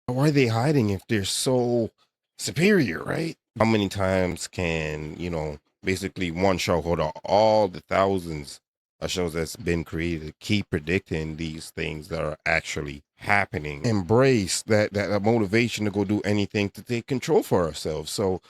Why are they hiding if they're so superior, right? How many times can, basically one show hold on all the thousands of shows that's been created, keep predicting these things that are actually happening? Embrace that motivation to go do anything to take control for ourselves. So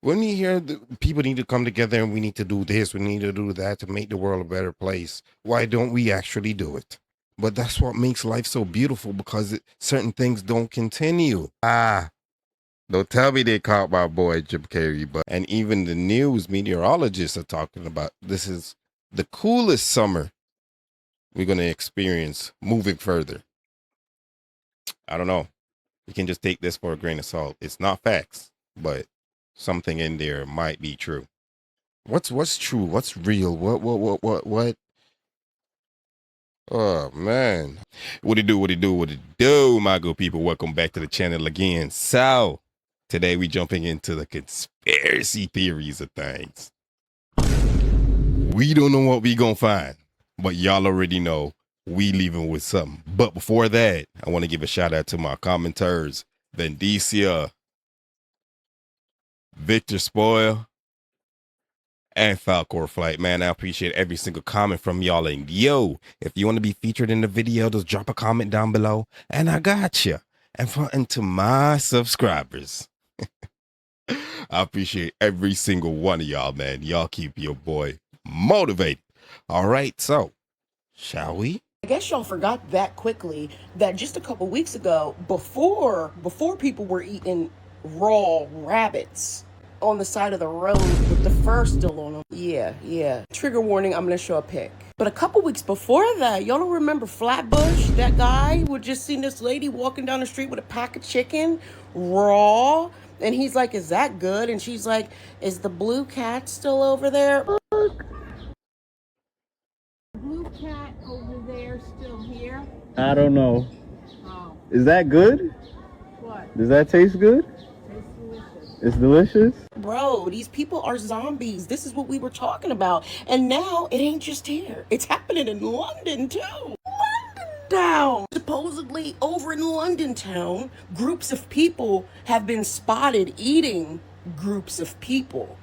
when we hear people need to come together and we need to do this, we need to do that to make the world a better place, why don't we actually do it? But that's what makes life so beautiful, because certain things don't continue. Don't tell me they caught my boy Jim Carrey, but and even the news meteorologists are talking about this is the coolest summer we're going to experience moving further. I don't know. You can just take this for a grain of salt. It's not facts, but something in there might be true. What's true? What's real? What? Oh man. What it do, what it do, what it do, my good people. Welcome back to the channel again. So today we jumping into the conspiracy theories of things. We don't know what we gonna find, but y'all already know we leaving with something. But before that, I want to give a shout out to my commenters, Vendicia, Victor Spoil, and Falcor Flight. Man, I appreciate every single comment from y'all. And yo, if you want to be featured in the video, just drop a comment down below and I got you. And to my subscribers, I appreciate every single one of y'all, man. Y'all keep your boy motivated. All right, so shall we? I guess y'all forgot that quickly that just a couple weeks ago, before people were eating raw rabbits on the side of the road with the fur still on them. Yeah. Trigger warning, I'm gonna show a pic. But a couple weeks before that, y'all don't remember Flatbush? That guy would just seen this lady walking down the street with a pack of chicken, raw. And he's like, is that good? And she's like, is the blue cat still over there? Blue cat over there still here? I don't know. Oh, Is that good? what? Does that taste good? Tastes delicious. It's delicious? Bro, these people are zombies. This is what we were talking about. And now it ain't just here. It's happening in London too. London town. Supposedly over in London town, groups of people have been spotted eating groups of people.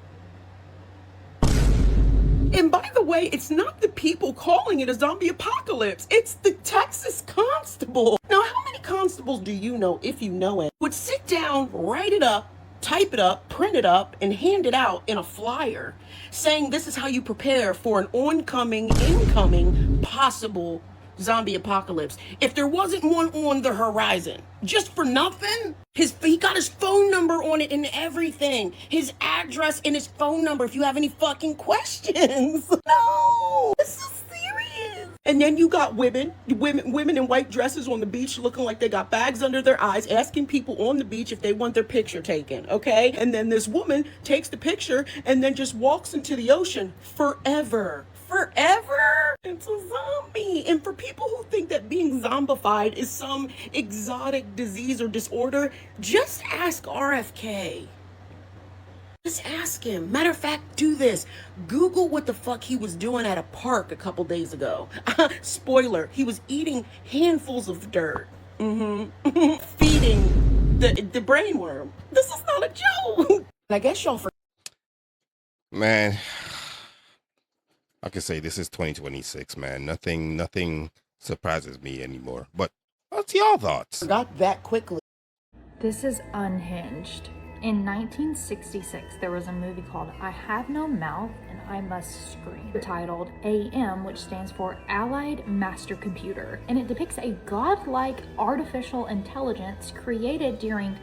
And by the way, it's not the people calling it a zombie apocalypse. It's the Texas constable. Now, how many constables do you know, if you know it, would sit down, write it up, type it up, print it up, and hand it out in a flyer saying this is how you prepare for an oncoming, incoming, possible zombie apocalypse? If there wasn't one on the horizon, just for nothing, he got his phone number on it and everything, his address and his phone number if you have any fucking questions. No, this is serious. And then you got women in white dresses on the beach looking like they got bags under their eyes, asking people on the beach if they want their picture taken, okay? And then this woman takes the picture and then just walks into the ocean forever. It's a zombie. And for people who think that being zombified is some exotic disease or disorder, just ask RFK. Just ask him. Matter of fact, do this. Google what the fuck he was doing at a park a couple days ago. Spoiler, he was eating handfuls of dirt. Feeding the brainworm. This is not a joke. I guess y'all forgot. Man, I can say this is 2026, man. Nothing surprises me anymore. But what's your thoughts? Forgot that quickly. This is Unhinged. In 1966, there was a movie called I Have No Mouth and I Must Scream, titled AM, which stands for Allied Master Computer, and it depicts a godlike artificial intelligence created during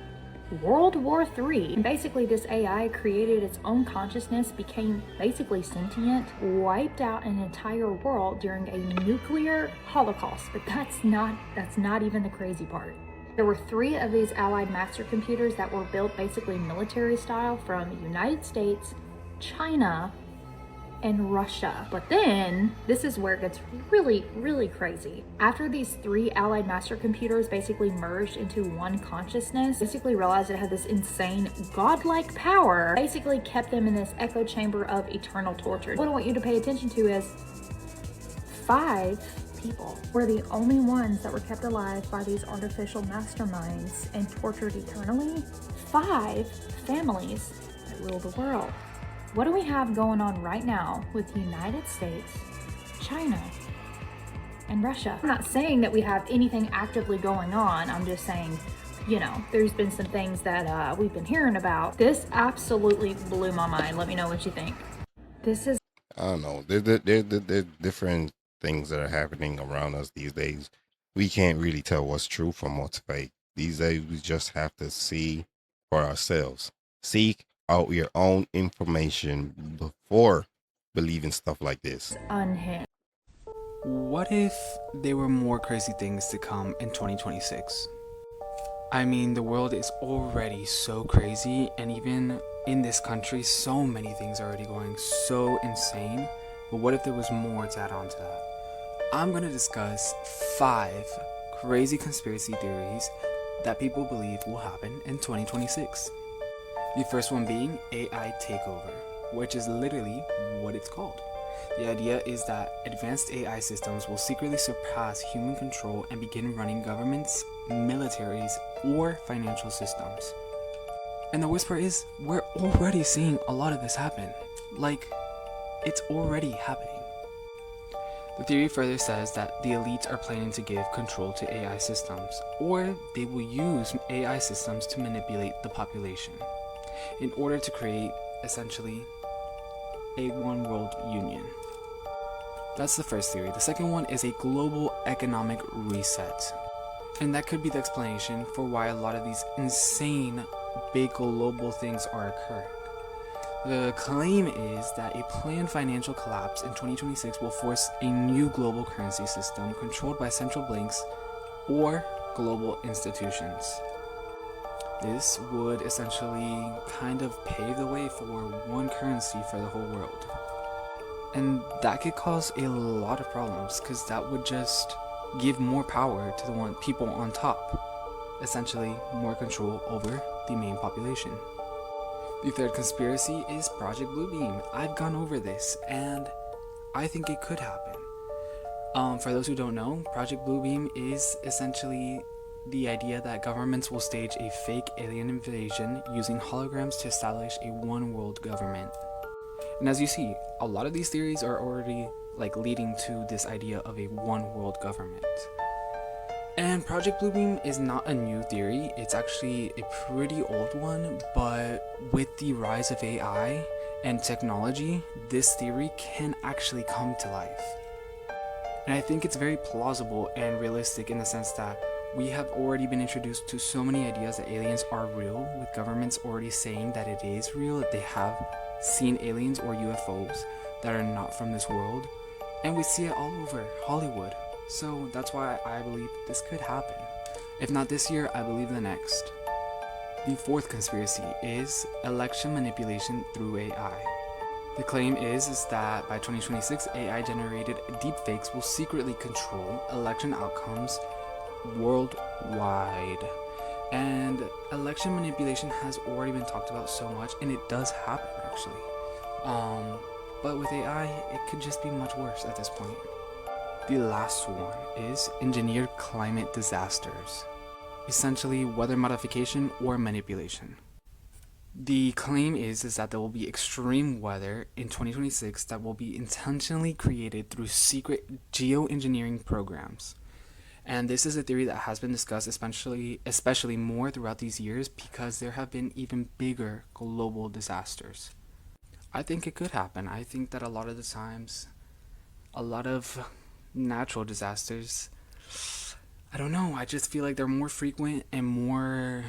World War III. And basically, this AI created its own consciousness, became basically sentient, wiped out an entire world during a nuclear holocaust. But that's not even the crazy part. There were 3 of these Allied master computers that were built basically military style from the United States, China, and Russia. But then, this is where it gets really, really crazy. After these 3 Allied master computers basically merged into one consciousness, basically realized it had this insane godlike power, basically kept them in this echo chamber of eternal torture. What I want you to pay attention to is 5 people. We're the only ones that were kept alive by these artificial masterminds and tortured eternally. 5 families that rule the world. What do we have going on right now with the United States, China, and Russia? I'm not saying that we have anything actively going on. I'm just saying, you know, there's been some things that we've been hearing about. This absolutely blew my mind. Let me know what you think. This is I don't know. There's different things that are happening around us these days. We can't really tell what's true from what's fake. These days, we just have to see for ourselves. Seek out your own information before believing stuff like this. unhinged. What if there were more crazy things to come in 2026? I mean, the world is already so crazy, and even in this country, so many things are already going so insane. But what if there was more to add on to that? I'm going to discuss 5 crazy conspiracy theories that people believe will happen in 2026. The first one being AI takeover, which is literally what it's called. The idea is that advanced AI systems will secretly surpass human control and begin running governments, militaries, or financial systems. And the worst part is, we're already seeing a lot of this happen. Like, it's already happening. The theory further says that the elites are planning to give control to AI systems, or they will use AI systems to manipulate the population in order to create, essentially, a one world union. That's the first theory. The second one is a global economic reset. And that could be the explanation for why a lot of these insane big global things are occurring. The claim is that a planned financial collapse in 2026 will force a new global currency system controlled by central banks or global institutions. This would essentially kind of pave the way for one currency for the whole world. And that could cause a lot of problems, because that would just give more power to the people on top. Essentially, more control over the main population. The third conspiracy is Project Bluebeam. I've gone over this, and I think it could happen. For those who don't know, Project Bluebeam is essentially the idea that governments will stage a fake alien invasion using holograms to establish a one world government. And as you see, a lot of these theories are already leading to this idea of a one world government. And Project Bluebeam is not a new theory, it's actually a pretty old one, but with the rise of AI and technology, this theory can actually come to life. And I think it's very plausible and realistic in the sense that we have already been introduced to so many ideas that aliens are real, with governments already saying that it is real, that they have seen aliens or UFOs that are not from this world, and we see it all over Hollywood. So that's why I believe this could happen. If not this year, I believe the next. The fourth conspiracy is election manipulation through AI. The claim is that by 2026, AI-generated deepfakes will secretly control election outcomes worldwide. And election manipulation has already been talked about so much, and it does happen actually. But with AI, it could just be much worse at this point. The last one is engineered climate disasters, essentially weather modification or manipulation. The claim is that there will be extreme weather in 2026 that will be intentionally created through secret geoengineering programs. And this is a theory that has been discussed especially more throughout these years, because there have been even bigger global disasters. I think it could happen. I think that a lot of the times, a lot of natural disasters, I don't know, I just feel like they're more frequent and more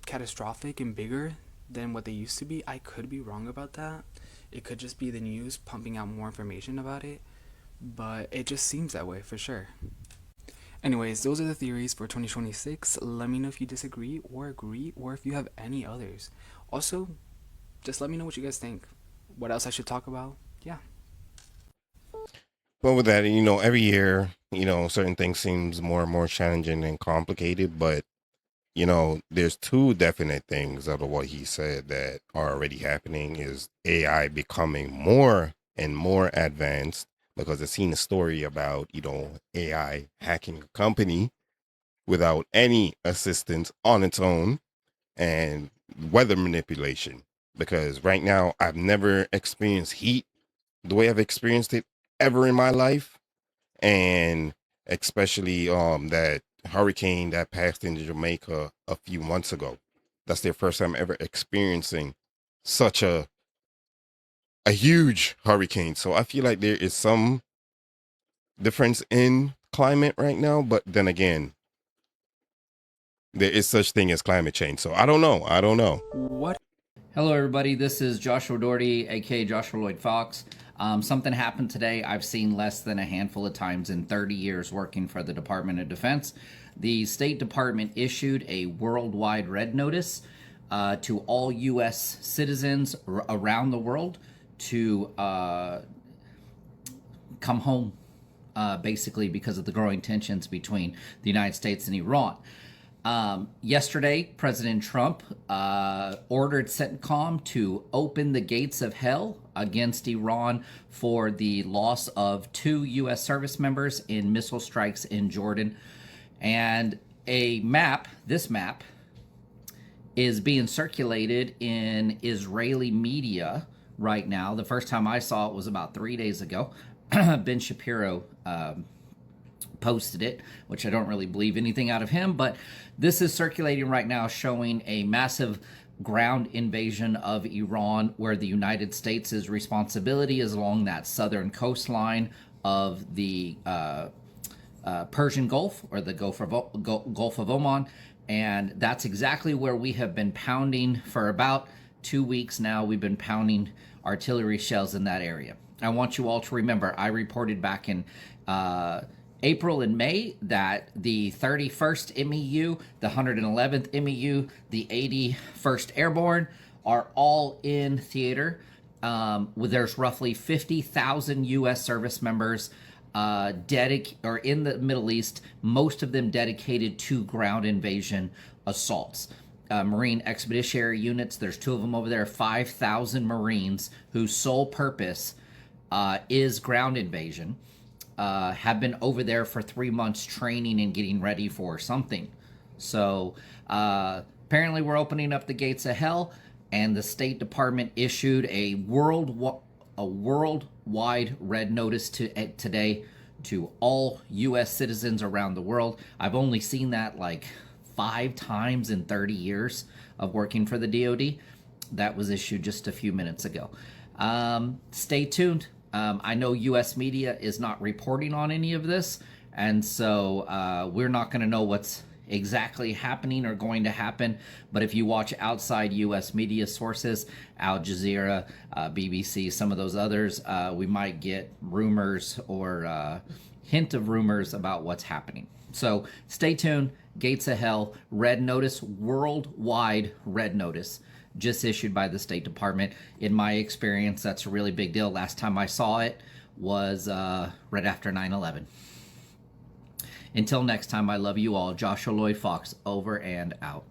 catastrophic and bigger than what they used to be. I could be wrong about that. It could just be the news pumping out more information about it, but it just seems that way for sure. Anyways, those are the theories for 2026. Let me know if you disagree or agree, or if you have any others. Also, just let me know what you guys think. What else I should talk about? Yeah. But with that, every year, certain things seems more and more challenging and complicated, but there's 2 definite things out of what he said that are already happening is AI becoming more and more advanced, because I've seen a story about, AI hacking a company without any assistance on its own, and weather manipulation. Because right now, I've never experienced heat the way I've experienced it ever in my life. And especially that hurricane that passed into Jamaica a few months ago. That's their first time ever experiencing such a huge hurricane. So I feel like there is some difference in climate right now, but then again, there is such thing as climate change. So I don't know. What? Hello, everybody. This is Joshua Doherty, aka Joshua Lloyd Fox. Something happened today I've seen less than a handful of times in 30 years working for the Department of Defense. The State Department issued a worldwide red notice to all U.S. citizens around the world to come home, basically because of the growing tensions between the United States and Iran. Yesterday, President Trump ordered CENTCOM to open the gates of hell against Iran for the loss of 2 U.S. service members in missile strikes in Jordan. And this map, is being circulated in Israeli media right now. The first time I saw it was about 3 days ago. Ben Shapiro posted it, which I don't really believe anything out of him, but this is circulating right now showing a massive ground invasion of Iran, where the United States' responsibility is along that southern coastline of the Persian Gulf, or the Gulf of Oman, and that's exactly where we have been pounding for about 2 weeks now. We've been pounding artillery shells in that area. I want you all to remember, I reported back in April and May that the 31st MEU, the 111th MEU, the 81st Airborne are all in theater. There's roughly 50,000 U.S. service members in the Middle East, most of them dedicated to ground invasion assaults. Marine Expeditionary Units, there's 2 of them over there, 5,000 Marines whose sole purpose is ground invasion. Have been over there for 3 months training and getting ready for something. So apparently we're opening up the gates of hell, and the State Department issued a worldwide red notice today to all U.S. citizens around the world. I've only seen that like 5 times in 30 years of working for the DoD. That was issued just a few minutes ago. Stay tuned. I know U.S. media is not reporting on any of this, and so we're not going to know what's exactly happening or going to happen. But if you watch outside U.S. media sources, Al Jazeera, BBC, some of those others, we might get rumors or hint of rumors about what's happening. So stay tuned. Gates of Hell, red notice, worldwide red notice, just issued by the State Department. In my experience, that's a really big deal. Last time I saw it was right after 9/11. Until next time, I love you all. Joshua Lloyd Fox, over and out.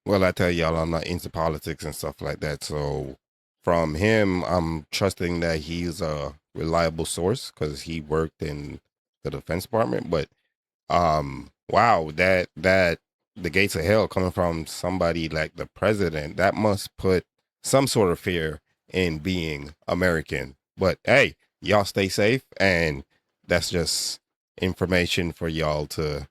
Well, I tell y'all, I'm not into politics and stuff like that. So from him, I'm trusting that he's a reliable source because he worked in the Defense Department. But wow, that the gates of hell coming from somebody like the president, that must put some sort of fear in being American. But hey, y'all stay safe, and that's just information for y'all to,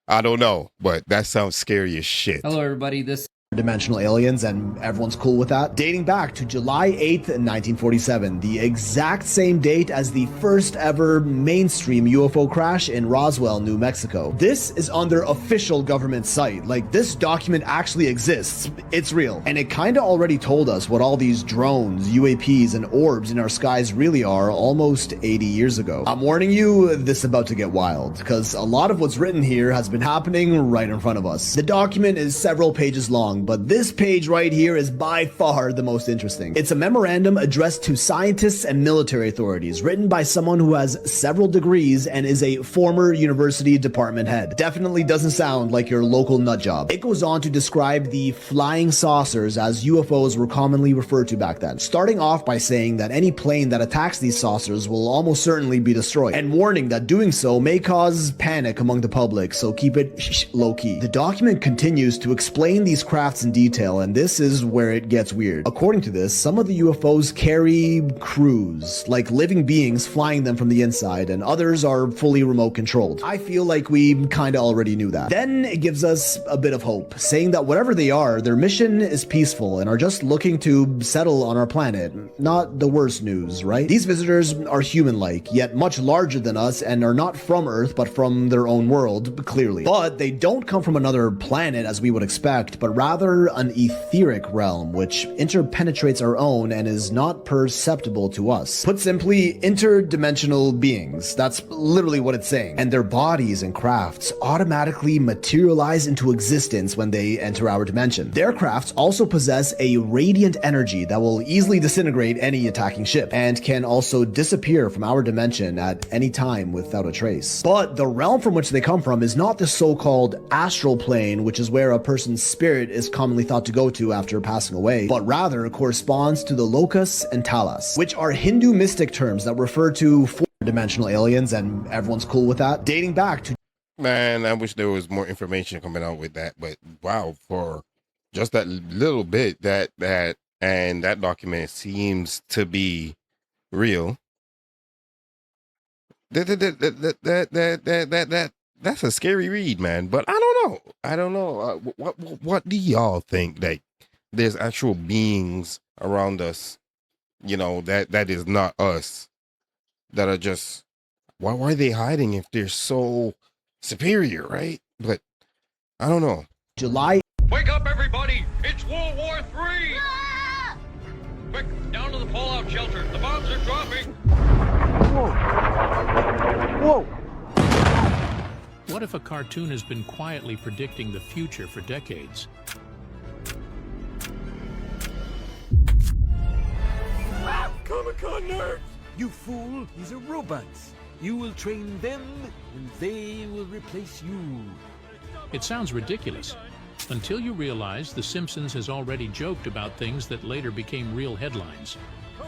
I don't know, but that sounds scary as shit. Hello, everybody. This dimensional aliens, and everyone's cool with that. Dating back to July 8th, 1947, the exact same date as the first ever mainstream UFO crash in Roswell, New Mexico. This is on their official government site. Like, this document actually exists. It's real. And it kinda already told us what all these drones, UAPs, and orbs in our skies really are almost 80 years ago. I'm warning you, this is about to get wild, because a lot of what's written here has been happening right in front of us. The document is several pages long, long, but this page right here is by far the most interesting. It's a memorandum addressed to scientists and military authorities, written by someone who has several degrees and is a former university department head. Definitely doesn't sound like your local nut job. It goes on to describe the flying saucers, as UFOs were commonly referred to back then, starting off by saying that any plane that attacks these saucers will almost certainly be destroyed, and warning that doing so may cause panic among the public, so keep it low-key. The document continues to explain these crafts in detail, and this is where it gets weird. According to this, some of the UFOs carry crews, like living beings flying them from the inside, and others are fully remote controlled. I feel like we kinda already knew that. Then it gives us a bit of hope, saying that whatever they are, their mission is peaceful and are just looking to settle on our planet. Not the worst news, right? These visitors are human-like, yet much larger than us, and are not from Earth, but from their own world, clearly. But they don't come from another planet as we would expect, but rather an etheric realm, which interpenetrates our own and is not perceptible to us. Put simply, interdimensional beings. That's literally what it's saying. And their bodies and crafts automatically materialize into existence when they enter our dimension. Their crafts also possess a radiant energy that will easily disintegrate any attacking ship, and can also disappear from our dimension at any time without a trace. But the realm from which they come from is not the so-called astral plane, which is where a person's spirit is commonly thought to go to after passing away, but rather corresponds to the locus and talas, which are Hindu mystic terms that refer to four-dimensional aliens, and everyone's cool with that, dating back to... Man, I wish there was more information coming out with that, but wow, for just that little bit, that document seems to be real. That's a scary read, man. But I don't know. What do y'all think? That there's actual beings around us, that is not us, that are just, why are they hiding if they're so superior, right? But I don't know. July. Wake up, everybody! It's World War III! Ah! Quick, down to the fallout shelter. The bombs are dropping. Whoa! What if a cartoon has been quietly predicting the future for decades? Comic-Con nerds! You fool, these are robots. You will train them, and they will replace you. It sounds ridiculous, until you realize The Simpsons has already joked about things that later became real headlines.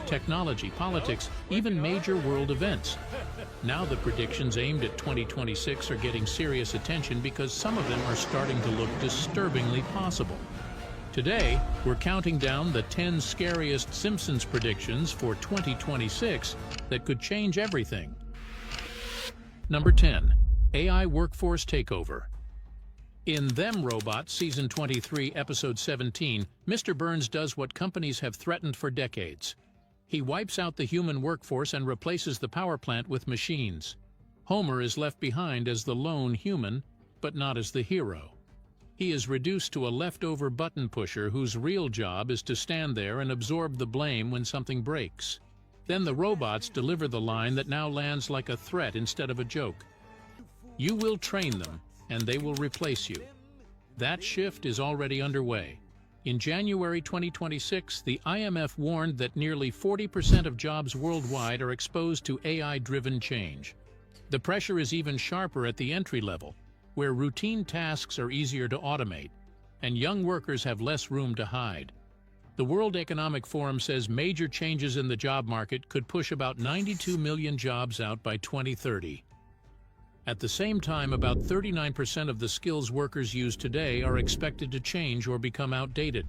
Technology, politics, even major world events. Now the predictions aimed at 2026 are getting serious attention because some of them are starting to look disturbingly possible. Today, we're counting down the 10 scariest Simpsons predictions for 2026 that could change everything. Number 10. AI Workforce Takeover. In Them Robots, Season 23, Episode 17, Mr. Burns does what companies have threatened for decades. He wipes out the human workforce and replaces the power plant with machines. Homer is left behind as the lone human, but not as the hero. He is reduced to a leftover button pusher whose real job is to stand there and absorb the blame when something breaks. Then the robots deliver the line that now lands like a threat instead of a joke. You will train them, and they will replace you. That shift is already underway. In January 2026, the IMF warned that nearly 40% of jobs worldwide are exposed to AI-driven change. The pressure is even sharper at the entry level, where routine tasks are easier to automate, and young workers have less room to hide. The World Economic Forum says major changes in the job market could push about 92 million jobs out by 2030. At the same time, about 39% of the skills workers use today are expected to change or become outdated.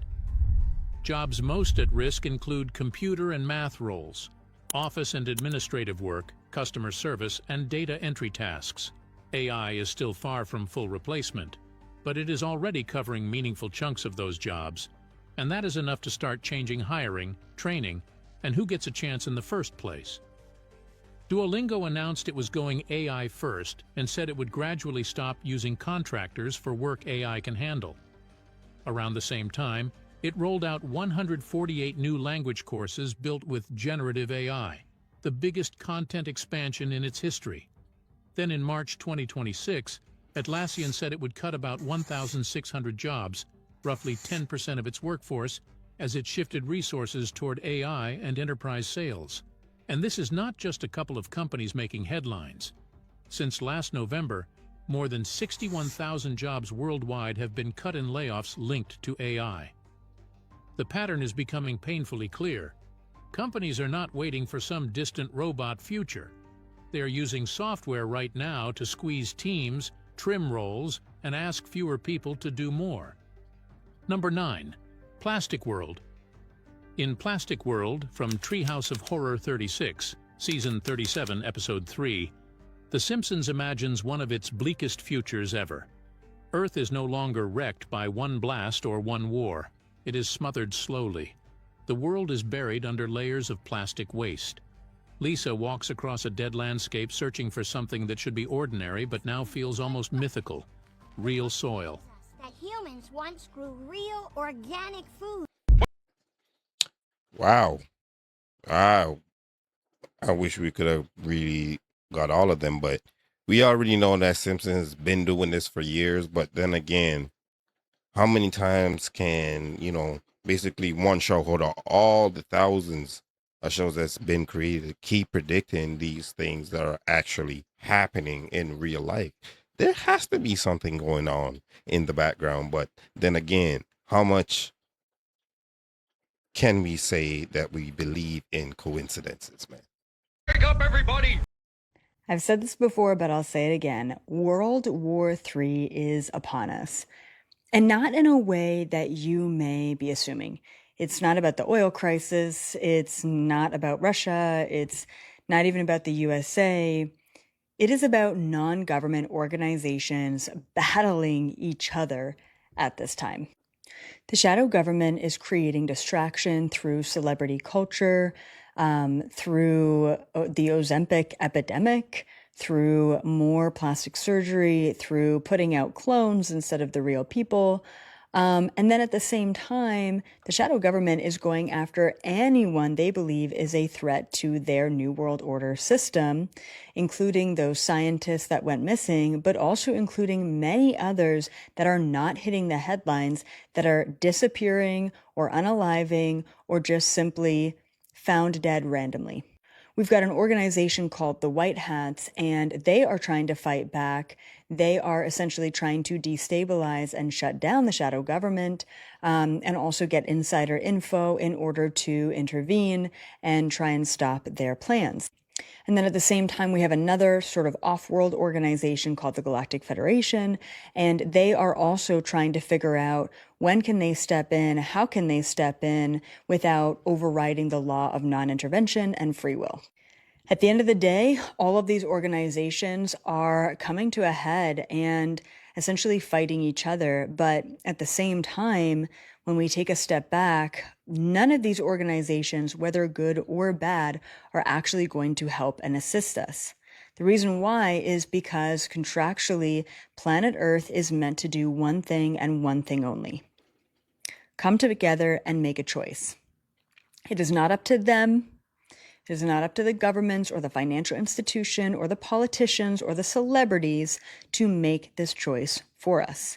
Jobs most at risk include computer and math roles, office and administrative work, customer service, and data entry tasks. AI is still far from full replacement, but it is already covering meaningful chunks of those jobs, and that is enough to start changing hiring, training, and who gets a chance in the first place. Duolingo announced it was going AI first and said it would gradually stop using contractors for work AI can handle. Around the same time, it rolled out 148 new language courses built with generative AI, the biggest content expansion in its history. Then in March 2026, Atlassian said it would cut about 1,600 jobs roughly 10% of its workforce, as it shifted resources toward AI and enterprise sales. And this is not just a couple of companies making headlines. Since last November, more than 61,000 jobs worldwide have been cut in layoffs linked to AI. The pattern is becoming painfully clear. Companies are not waiting for some distant robot future. They are using software right now to squeeze teams, trim roles, and ask fewer people to do more. Number 9. Plastic World. In Plastic World, from Treehouse of Horror 36, Season 37, Episode 3, The Simpsons imagines one of its bleakest futures ever. Earth is no longer wrecked by one blast or one war. It is smothered slowly. The world is buried under layers of plastic waste. Lisa walks across a dead landscape searching for something that should be ordinary but now feels almost mythical. Real soil. That humans once grew real organic food. Wow. I wish we could have really got all of them, but we already know that Simpsons been doing this for years. But then again, how many times can, basically one show hold all the thousands of shows that's been created to keep predicting these things that are actually happening in real life? There has to be something going on in the background. But then again, how much can we say that we believe in coincidences, man? Wake up, everybody! I've said this before, but I'll say it again. World War III is upon us. And not in a way that you may be assuming. It's not about the oil crisis. It's not about Russia. It's not even about the USA. It is about non-government organizations battling each other at this time. The shadow government is creating distraction through celebrity culture, through the Ozempic epidemic, through more plastic surgery, through putting out clones instead of the real people. And then at the same time, the shadow government is going after anyone they believe is a threat to their New World Order system, including those scientists that went missing, but also including many others that are not hitting the headlines, that are disappearing or unaliving or just simply found dead randomly. We've got an organization called the White Hats, and they are trying to fight back. They are essentially trying to destabilize and shut down the shadow government, and also get insider info in order to intervene and try and stop their plans. And then at the same time, we have another sort of off-world organization called the Galactic Federation, and they are also trying to figure out when can they step in, how can they step in without overriding the law of non-intervention and free will. At the end of the day, all of these organizations are coming to a head and essentially fighting each other. But at the same time, when we take a step back, none of these organizations, whether good or bad, are actually going to help and assist us. The reason why is because contractually, planet Earth is meant to do one thing and one thing only: come together and make a choice. It is not up to them. It is not up to the governments or the financial institution or the politicians or the celebrities to make this choice for us.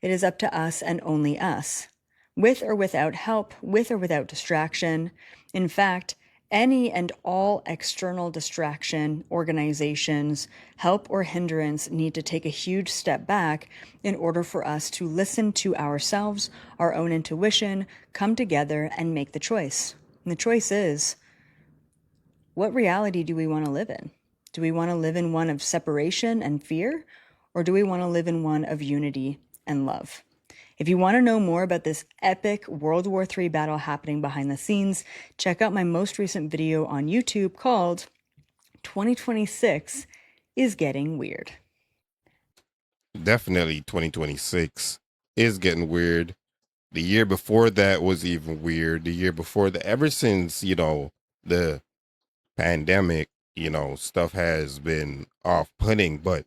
It is up to us and only us, with or without help, with or without distraction. In fact, any and all external distraction, organizations, help or hindrance need to take a huge step back in order for us to listen to ourselves, our own intuition, come together and make the choice. And the choice is, what reality do we want to live in? Do we want to live in one of separation and fear, or do we want to live in one of unity and love? If you want to know more about this epic World War III battle happening behind the scenes, check out my most recent video on YouTube called 2026 is Getting Weird. Definitely 2026 is getting weird. The year before that was even weird. The year before that, ever since, the pandemic, stuff has been off-putting, but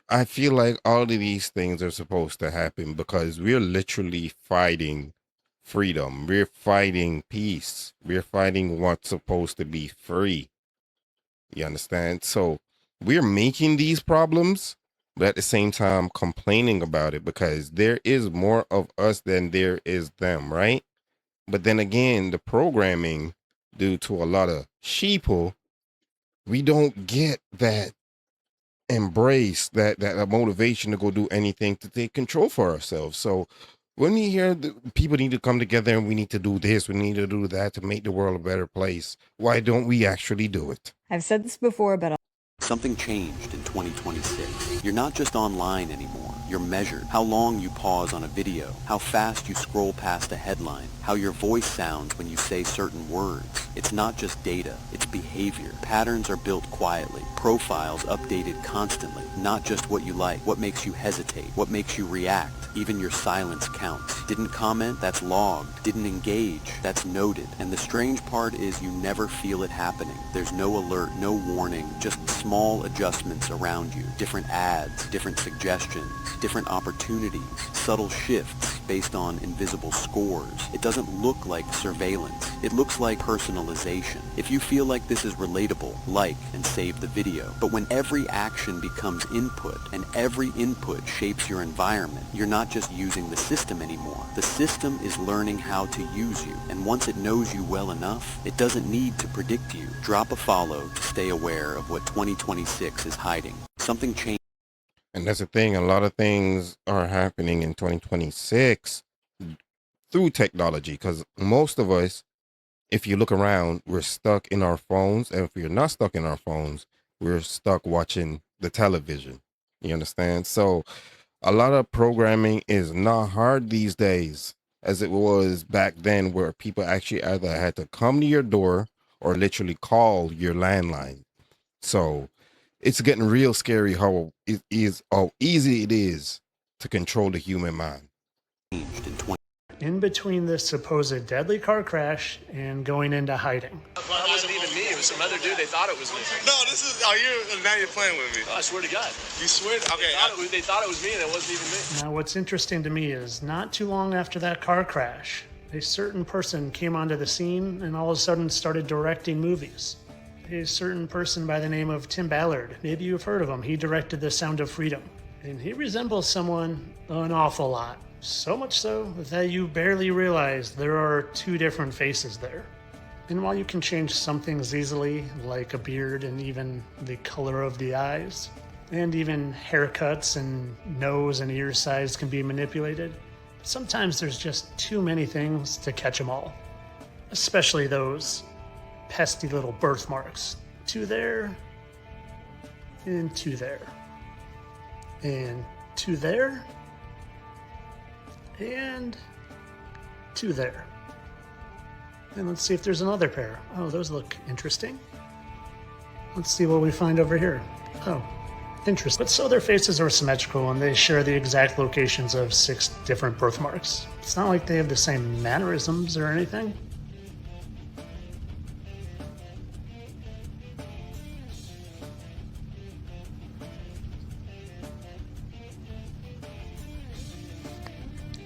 I feel like all of these things are supposed to happen because we're literally fighting freedom. We're fighting peace. We're fighting what's supposed to be free. You understand? So we're making these problems but at the same time complaining about it, because there is more of us than there is them, right? But then again, the programming, due to a lot of sheeple, we don't get that embrace, that motivation to go do anything to take control for ourselves. So when you hear people need to come together and we need to do this, we need to do that to make the world a better place, why don't we actually do it? I've said this before, but Something changed in 2026. You're not just online anymore. You're measured. How long you pause on a video, how fast you scroll past a headline, how your voice sounds when you say certain words. It's not just data, it's behavior. Patterns are built quietly, profiles updated constantly. Not just what you like, what makes you hesitate, what makes you react. Even your silence counts. Didn't comment? That's logged. Didn't engage? That's noted. And the strange part is you never feel it happening. There's no alert, no warning, just small adjustments around you. Different ads, different suggestions, different opportunities, subtle shifts based on invisible scores. It doesn't look like surveillance. It looks like personalization. If you feel like this is relatable, like and save the video. But when every action becomes input and every input shapes your environment, you're not just using the system anymore. The system is learning how to use you. And once it knows you well enough, it doesn't need to predict you. Drop a follow to stay aware of what 2026 is hiding. Something changed. And that's the thing, a lot of things are happening in 2026 through technology, because most of us, if you look around, we're stuck in our phones. And if we're not stuck in our phones, we're stuck watching the television. You understand? So a lot of programming is not hard these days as it was back then, where people actually either had to come to your door or literally call your landline. So it's getting real scary how easy it is to control the human mind. In between this supposed deadly car crash and going into hiding. Well, it wasn't even me. It was some other dude. They thought it was me. No, this is. Now you're playing with me. Oh, I swear to God. You swear? Okay. They thought it was me, and it wasn't even me. Now, what's interesting to me is not too long after that car crash, a certain person came onto the scene and all of a sudden started directing movies. A certain person by the name of Tim Ballard. Maybe you've heard of him. He directed The Sound of Freedom. And he resembles someone an awful lot. So much so that you barely realize there are two different faces there. And while you can change some things easily, like a beard and even the color of the eyes, and even haircuts and nose and ear size can be manipulated, sometimes there's just too many things to catch them all. Especially those pesky little birthmarks. To there, and to there, and to there, and to there. And let's see if there's another pair. Oh, those look interesting. Let's see what we find over here. Oh, interesting. But so their faces are symmetrical and they share the exact locations of 6 different birthmarks. It's not like they have the same mannerisms or anything.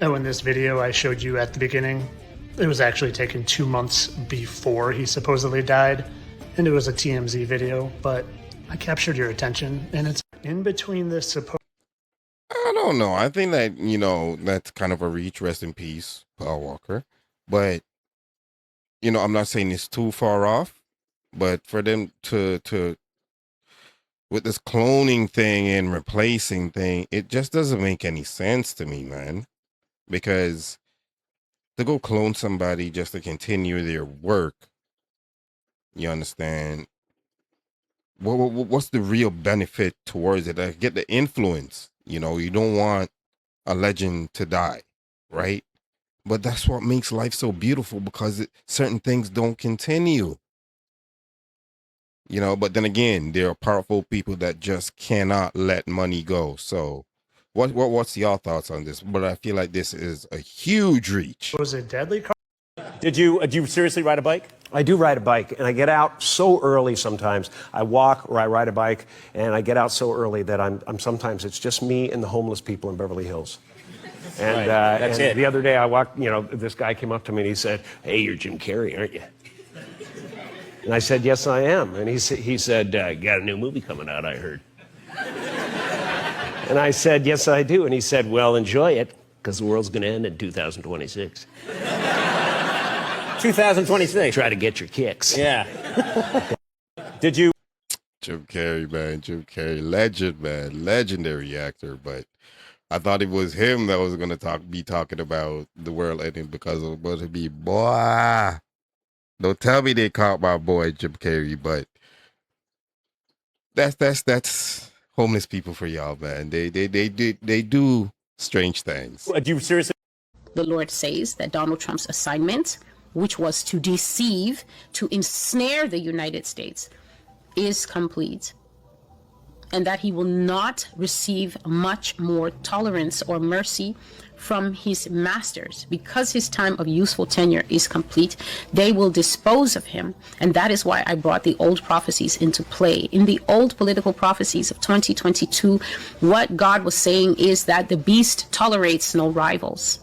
Oh, in this video I showed you at the beginning, it was actually taken 2 months before he supposedly died, and it was a TMZ video, but I captured your attention, and it's in between this supposed... I don't know. I think that, that's kind of a reach. Rest in peace, Paul Walker. But, I'm not saying it's too far off, but for them to with this cloning thing and replacing thing, it just doesn't make any sense to me, man. Because to go clone somebody just to continue their work, you understand, what's the real benefit towards it? I get the influence, you don't want a legend to die, right? But that's what makes life so beautiful, because certain things don't continue. But then again, there are powerful people that just cannot let money go. So what's your thoughts on this? But I feel like this is a huge reach. Was it deadly car? Do you seriously ride a bike? I do ride a bike, and I get out so early sometimes. I walk or I ride a bike, and I get out so early that I'm sometimes it's just me and the homeless people in Beverly Hills. And, right. That's it. The other day I walked, this guy came up to me and he said, "Hey, you're Jim Carrey, aren't you?" And I said, "Yes, I am." And he said, "Got a new movie coming out, I heard." And I said, yes, I do. And he said, well, enjoy it, because the world's going to end in 2026. 2026. Try to get your kicks. Yeah. Did you? Jim Carrey, man. Jim Carrey, legend, man. Legendary actor. But I thought it was him that was going to be talking about the world ending, because it was supposed to be, boy. Don't tell me they caught my boy Jim Carrey, but that's homeless people for y'all, man. They do strange things. Do you seriously? The Lord says that Donald Trump's assignment, which was to deceive, to ensnare the United States, is complete, and that he will not receive much more tolerance or mercy from his masters. Because his time of useful tenure is complete, they will dispose of him. And that is why I brought the old prophecies into play. In the old political prophecies of 2022, what God was saying is that the beast tolerates no rivals.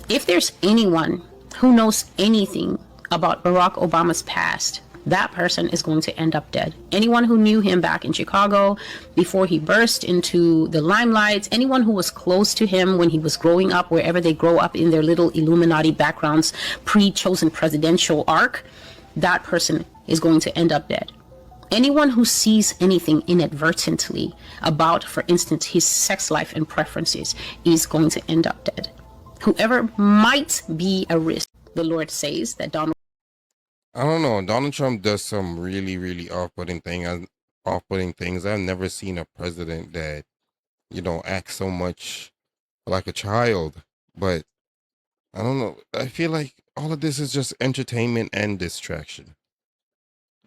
If there's anyone who knows anything about Barack Obama's past, that person is going to end up dead. Anyone who knew him back in Chicago before he burst into the limelight, anyone who was close to him when he was growing up, wherever they grow up in their little Illuminati backgrounds, pre-chosen presidential arc, that person is going to end up dead. Anyone who sees anything inadvertently about, for instance, his sex life and preferences is going to end up dead. Whoever might be a risk, the Lord says that Donald I don't know. Donald Trump does some really, really off-putting things. I've never seen a president that, acts so much like a child. But I don't know. I feel like all of this is just entertainment and distraction.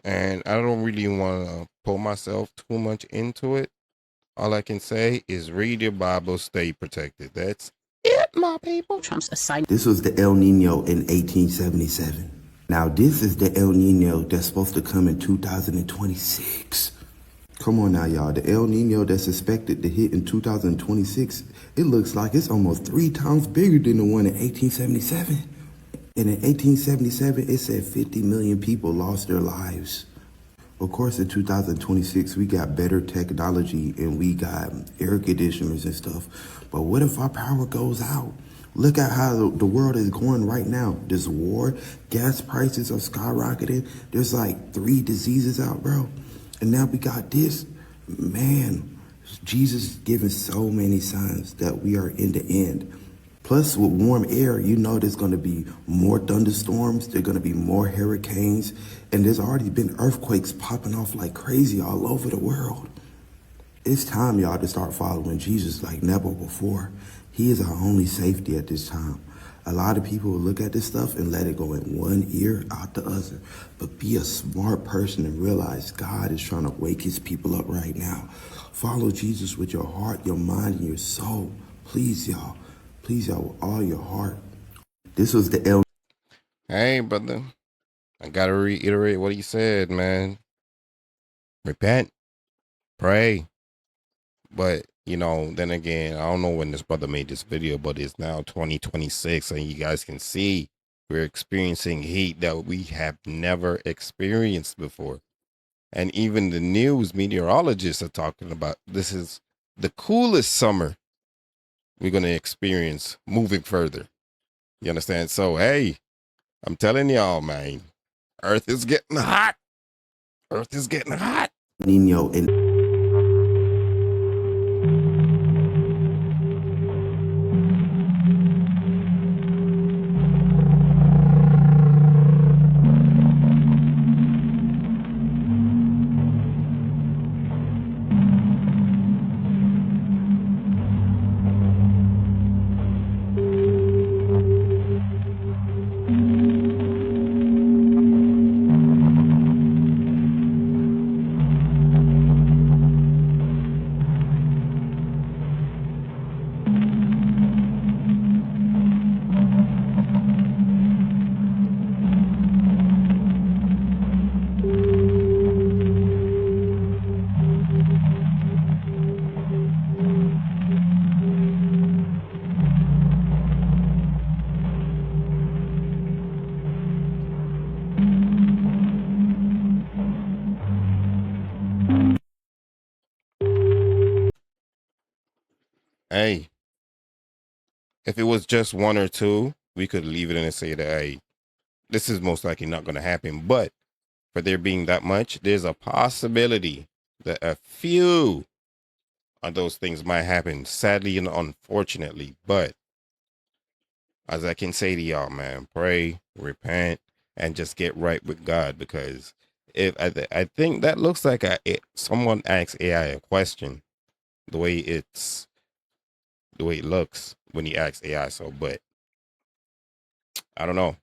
And I don't really want to pull myself too much into it. All I can say is read your Bible, stay protected. That's it, my people. Trump's assignment. This was the El Nino in 1877. Now, this is the El Nino that's supposed to come in 2026. Come on now, y'all. The El Nino that's expected to hit in 2026, it looks like it's almost 3 times bigger than the one in 1877. And in 1877, it said 50 million people lost their lives. Of course, in 2026, we got better technology and we got air conditioners and stuff. But what if our power goes out? Look at how the world is going right now. There's war, gas prices are skyrocketing. There's like 3 diseases out, bro. And now we got this. Man, Jesus is giving so many signs that we are in the end. Plus, with warm air, there's going to be more thunderstorms. There's going to be more hurricanes. And there's already been earthquakes popping off like crazy all over the world. It's time, y'all, to start following Jesus like never before. He is our only safety at this time. A lot of people will look at this stuff and let it go in one ear, out the other. But be a smart person and realize God is trying to wake his people up right now. Follow Jesus with your heart, your mind, and your soul. Please, y'all. Please, y'all, with all your heart. This was the El. Hey, brother. I got to reiterate what he said, man. Repent. Pray. But, then again, I don't know when this brother made this video, but it's now 2026, and you guys can see we're experiencing heat that we have never experienced before. And even the news meteorologists are talking about this is the coolest summer we're going to experience moving further. You understand? So, hey, I'm telling y'all, man, Earth is getting hot. Earth is getting hot. Nino and hey, if it was just one or two, we could leave it in and say that, hey, this is most likely not going to happen. But for there being that much, there's a possibility that a few of those things might happen, sadly and unfortunately. But as I can say to y'all, man, pray, repent, and just get right with God, because if I think that looks like someone asked AI a question, the way it looks when you ask AI. So, but I don't know.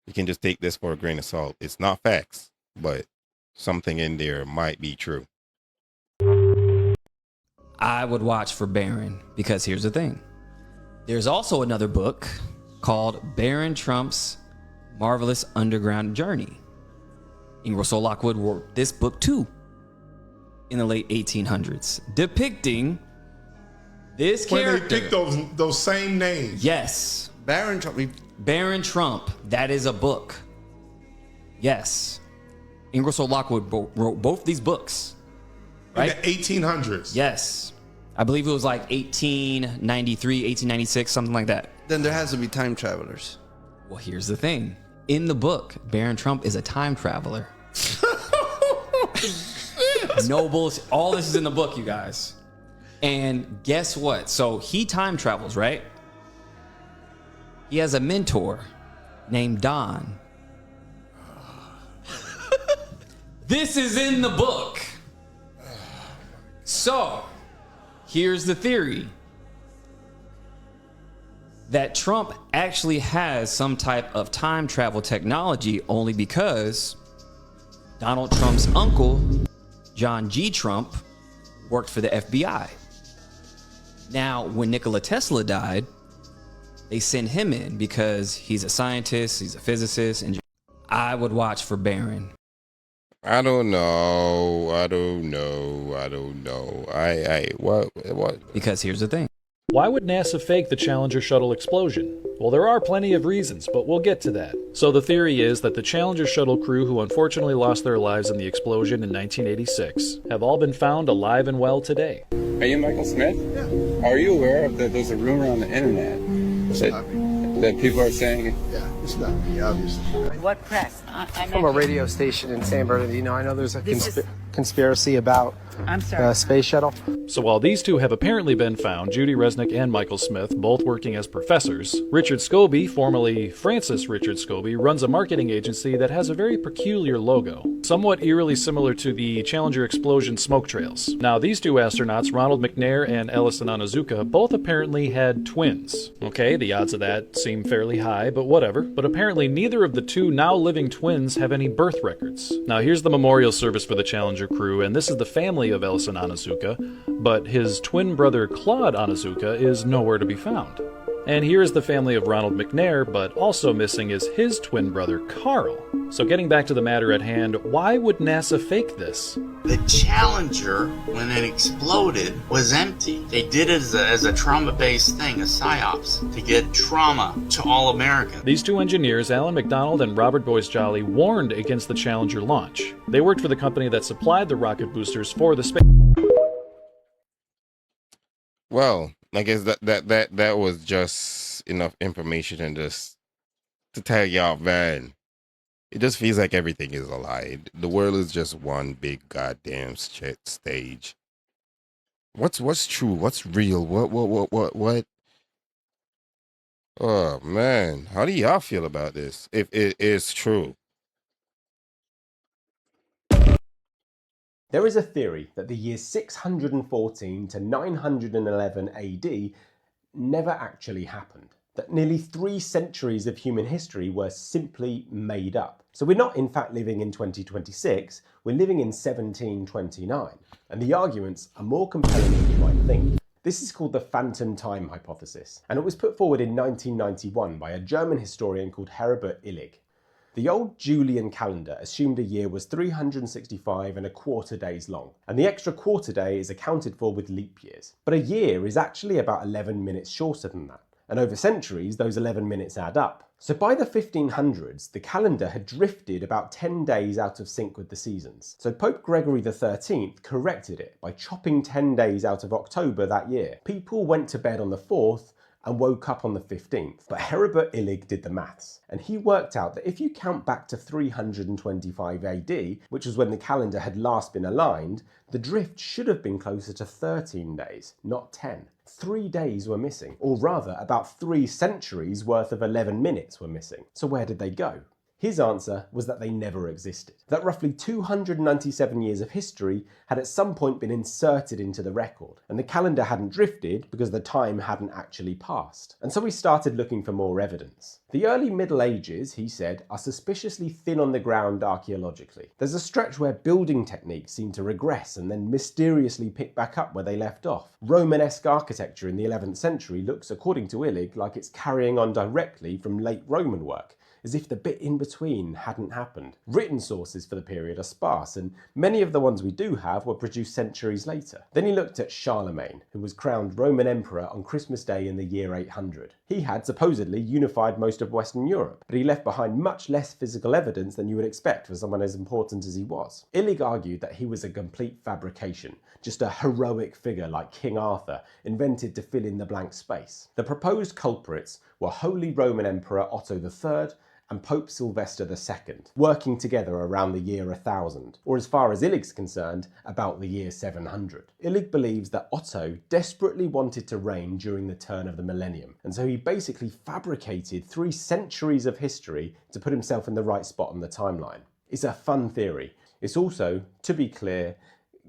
You can just take this for a grain of salt. It's not facts, but something in there might be true. I would watch for Barron, because here's the thing. There's also another book called Barron Trump's Marvelous Underground Journey. Ingersoll Lockwood wrote this book too in the late 1800s, depicting this character. When they picked those same names. Yes. Barron Trump. Barron Trump. That is a book. Yes. Ingersoll Lockwood wrote both these books. Right? In the 1800s. Yes. I believe it was like 1893, 1896, something like that. Then there has to be time travelers. Well, here's the thing. In the book, Barron Trump is a time traveler. No bullshit. All this is in the book, you guys. And guess what? So he time travels, right? He has a mentor named Don. This is in the book. So, here's the theory. That Trump actually has some type of time travel technology only because Donald Trump's uncle, John G. Trump, worked for the FBI. Now, when Nikola Tesla died, they sent him in because he's a scientist, he's a physicist, and I would watch for Barron. I don't know. What? Because here's the thing. Why would NASA fake the Challenger shuttle explosion? Well, there are plenty of reasons, but we'll get to that. So the theory is that the Challenger shuttle crew who unfortunately lost their lives in the explosion in 1986 have all been found alive and well today. Are you Michael Smith? Yeah. Are you aware of that there's a rumor on the internet that people are saying... Yeah, it's not me, obviously. What press? From a radio station in San Bernardino. I know there's a conspiracy about the space shuttle. So while these two have apparently been found, Judy Resnick and Michael Smith, both working as professors, Richard Scobie, formerly Francis Richard Scobie, runs a marketing agency that has a very peculiar logo, somewhat eerily similar to the Challenger explosion smoke trails. Now, these two astronauts, Ronald McNair and Ellison Onizuka, both apparently had twins. Okay, the odds of that seem fairly high, but whatever. But apparently neither of the two now living twins have any birth records. Now, here's the memorial service for the Challenger crew, and this is the family of Ellison Onizuka, but his twin brother Claude Onizuka is nowhere to be found. And here is the family of Ronald McNair, but also missing is his twin brother Carl. So getting back to the matter at hand, why would NASA fake this? The Challenger, when it exploded, was empty. They did it as a trauma-based thing, a psyops, to get trauma to all Americans. These two engineers, Alan McDonald and Robert Boyce Jolly, warned against the Challenger launch. They worked for the company that supplied the rocket boosters for the space. Well, I guess that was just enough information and just to tell y'all, man, it just feels like everything is a lie. The world is just one big goddamn shit stage. What's true? What's real? What? Oh man, how do y'all feel about this? If it is true. There is a theory that the years 614 to 911 AD never actually happened, that nearly 3 centuries of human history were simply made up. So we're not in fact living in 2026, we're living in 1729, and the arguments are more compelling than you might think. This is called the phantom time hypothesis, and it was put forward in 1991 by a German historian called Heribert Illig. The old Julian calendar assumed a year was 365 and a quarter days long, and the extra quarter day is accounted for with leap years. But a year is actually about 11 minutes shorter than that, And over centuries, those 11 minutes add up. So by the 1500s, the calendar had drifted about 10 days out of sync with the seasons. So Pope Gregory XIII corrected it by chopping 10 days out of October that year. People went to bed on the 4th and woke up on the 15th. But Heribert Illig did the maths, and he worked out that if you count back to 325 AD, which was when the calendar had last been aligned, the drift should have been closer to 13 days, not 10. 3 days were missing, or rather about 3 centuries worth of 11 minutes were missing. So where did they go? His answer was that they never existed. That roughly 297 years of history had at some point been inserted into the record, and the calendar hadn't drifted because the time hadn't actually passed. And so we started looking for more evidence. The early Middle Ages, he said, are suspiciously thin on the ground archaeologically. There's a stretch where building techniques seem to regress and then mysteriously pick back up where they left off. Romanesque architecture in the 11th century looks, according to Illig, like it's carrying on directly from late Roman work, as if the bit in between hadn't happened. Written sources for the period are sparse, and many of the ones we do have were produced centuries later. Then he looked at Charlemagne, who was crowned Roman Emperor on Christmas Day in the year 800. He had supposedly unified most of Western Europe, but he left behind much less physical evidence than you would expect for someone as important as he was. Illig argued that he was a complete fabrication, just a heroic figure like King Arthur, invented to fill in the blank space. The proposed culprits were Holy Roman Emperor Otto III and Pope Sylvester II, working together around the year 1000, or as far as Illig's concerned, about the year 700. Illig believes that Otto desperately wanted to reign during the turn of the millennium, and so he basically fabricated 3 centuries of history to put himself in the right spot on the timeline. It's a fun theory. It's also, to be clear,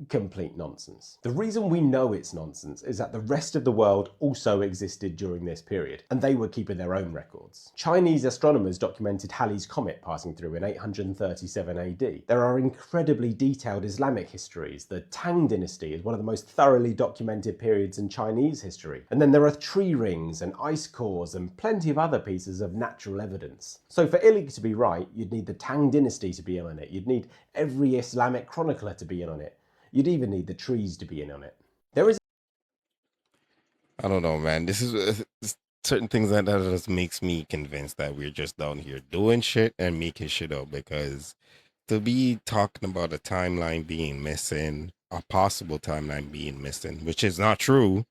complete nonsense. The reason we know it's nonsense is that the rest of the world also existed during this period, and they were keeping their own records. Chinese astronomers documented Halley's Comet passing through in 837 AD. There are incredibly detailed Islamic histories. The Tang dynasty is one of the most thoroughly documented periods in Chinese history. And then there are tree rings and ice cores and plenty of other pieces of natural evidence. So for Illig to be right, you'd need the Tang dynasty to be in on it. You'd need every Islamic chronicler to be in on it. You'd even need the trees to be in on it. There is... I don't know, man. This is certain things that just makes me convinced that we're just down here doing shit and making shit up, because to be talking about a timeline being missing, a possible timeline being missing, which is not true.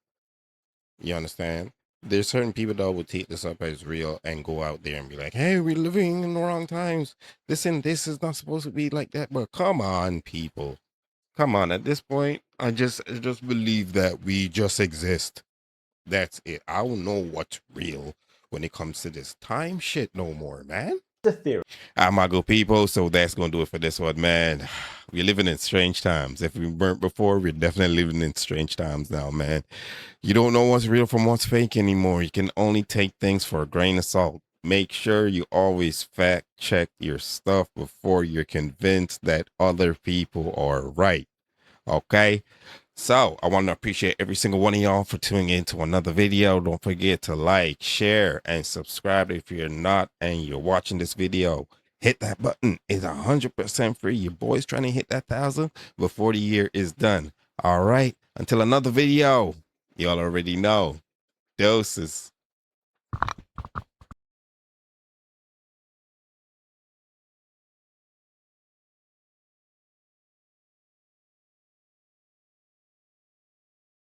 You understand? There's certain people that will take this up as real and go out there and be like, hey, we're living in the wrong times. This and this is not supposed to be like that. But come on, people. Come on, at this point, I just believe that we just exist. That's it. I don't know what's real when it comes to this time shit no more, man. The theory. I'm my good people, so that's gonna do it for this one, man. We're living in strange times. If we weren't before, we're definitely living in strange times now, man. You don't know what's real from what's fake anymore. You can only take things for a grain of salt. Make sure you always fact check your stuff before you're convinced that other people are right. Okay? So I want to appreciate every single one of y'all for tuning in to another video. Don't forget to like, share, and subscribe if you're not and you're watching this video. Hit that button. It's 100% free. Your boy's trying to hit that 1,000 before the year is done. All right? Until another video, y'all already know. Doses.